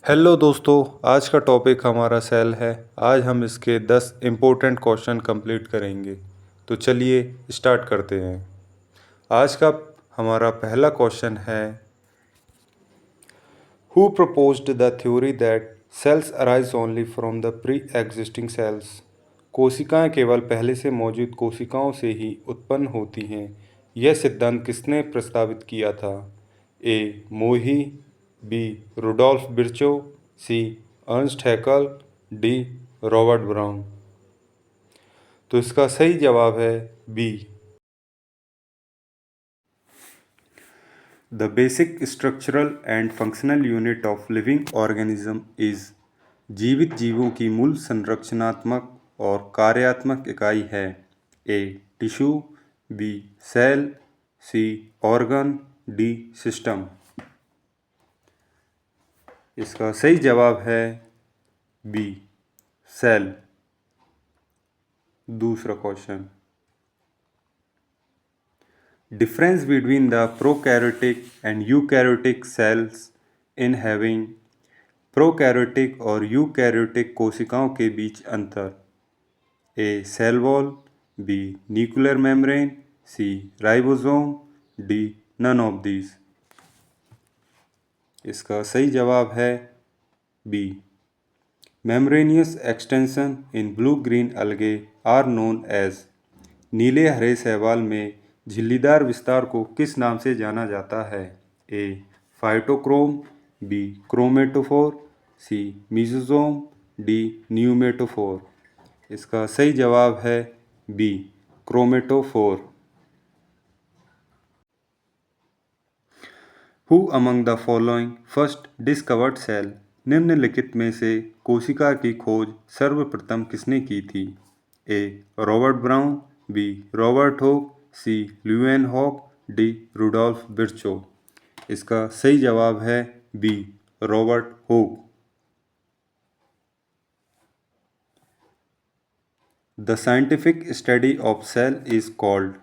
Hello दोस्तों, आज का टॉपिक हमारा सेल है। आज हम इसके 10 इम्पोर्टेंट क्वेश्चन कंप्लीट करेंगे। तो चलिए स्टार्ट करते हैं। आज का हमारा पहला क्वेश्चन है, who proposed the theory that cells arise only from the pre existing cells. कोशिकाएं केवल पहले से मौजूद कोशिकाओं से ही उत्पन्न होती हैं। यह सिद्धांत किसने प्रस्तावित किया था? A Mohl, B Rudolf Virchow, C Ernst Haeckel, D Robert Brown. तो इसका सही जवाब है B. The basic structural and functional unit of living organism is. जीवित जीवों की मूल संरचनात्मक और कार्यात्मक इकाई है। A tissue, B cell, C organ, D system. इसका सही जवाब है बी सेल। दूसरा question, difference between the prokaryotic and eukaryotic cells in having. Prokaryotic और यूकैरियोटिक कोशिकाओं के बीच अंतर। ए cell wall, B nuclear membrane, C ribosome, D none of these. इसका सही जवाब है B. Membranous extension in blue green algae are known as. नीले हरे शैवाल में झिल्लीदार विस्तार को किस नाम से जाना जाता है? A phytochrome, B chromatophore, C mesosome, D pneumatophore. इसका सही जवाब है B chromatophore. Who among the following first discovered cell. निम्नलिखित में से कोशिका की खोज सर्वप्रथम किसने की थी? A Robert Brown, B Robert Hooke, C Leeuwenhoek, D Rudolf Virchow. इसका सही जवाब है B Robert Hooke. The scientific study of cell is called.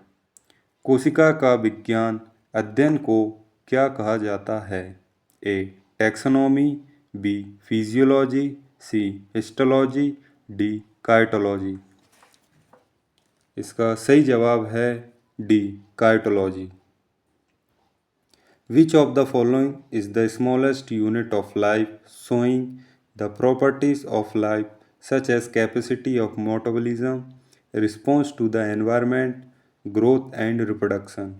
कोशिका का विज्ञान अध्ययन को क्या कहा जाता है? A taxonomy, B physiology, C histology, D cytology. इसका सही जवाब है D cytology. Which of the following is the smallest unit of life showing the properties of life such as capacity of metabolism, response to the environment, growth and reproduction.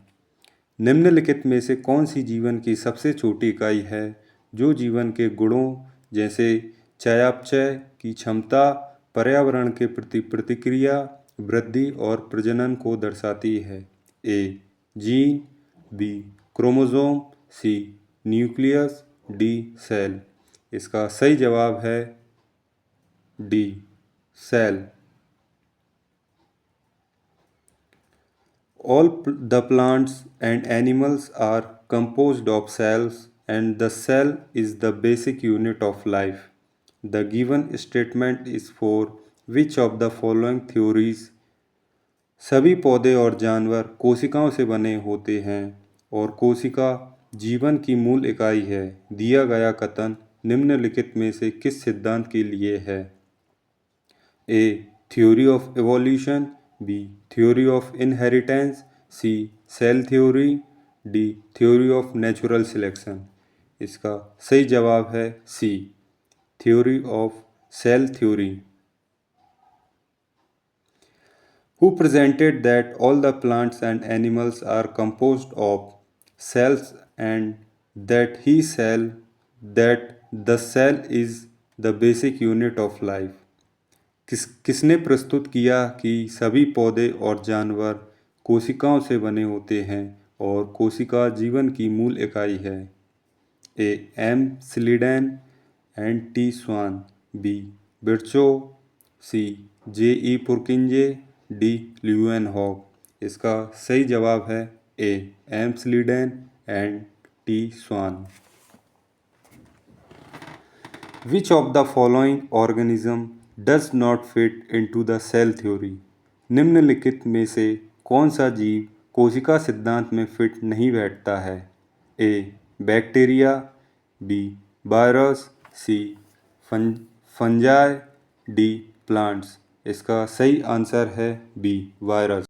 निम्नलिखित में से कौन सी जीवन की सबसे छोटी इकाई है जो जीवन के गुणों जैसे चयापचय की क्षमता, पर्यावरण के प्रति प्रतिक्रिया, वृद्धि और प्रजनन को दर्शाती है? A gene, B chromosome, C nucleus, D cell. इसका सही जवाब है D cell. All the plants and animals are composed of cells, and the cell is the basic unit of life. The given statement is for which of the following theories? सभी पौधे और जानवर कोशिकाओं से बने होते हैं और कोशिका जीवन की मूल इकाई है। दिया गया कथन निम्नलिखित में से किस सिद्धांत के लिए है? A theory of evolution, B theory of inheritance, C cell theory, D theory of natural selection. इसका सही जवाब है C theory of cell theory. Who presented that all the plants and animals are composed of cells and that the cell is the basic unit of life? किसने प्रस्तुत किया कि सभी पौधे और जानवर कोशिकाओं से बने होते हैं और कोशिका जीवन की मूल इकाई है? A M Schleiden and T Schwann, B Virchow, C J E Purkinje, D Leeuwenhoek. इसका सही जवाब है A M Schleiden and T Schwann. Which of the following organism does not fit into the cell theory. निम्नलिखित में से कौन सा जीव कोशिका सिद्धांत में फिट नहीं बैठता है? ए बैक्टीरिया, बी वायरस, सी फं फंजाई, डी प्लांट्स। इसका सही आंसर है बी वायरस।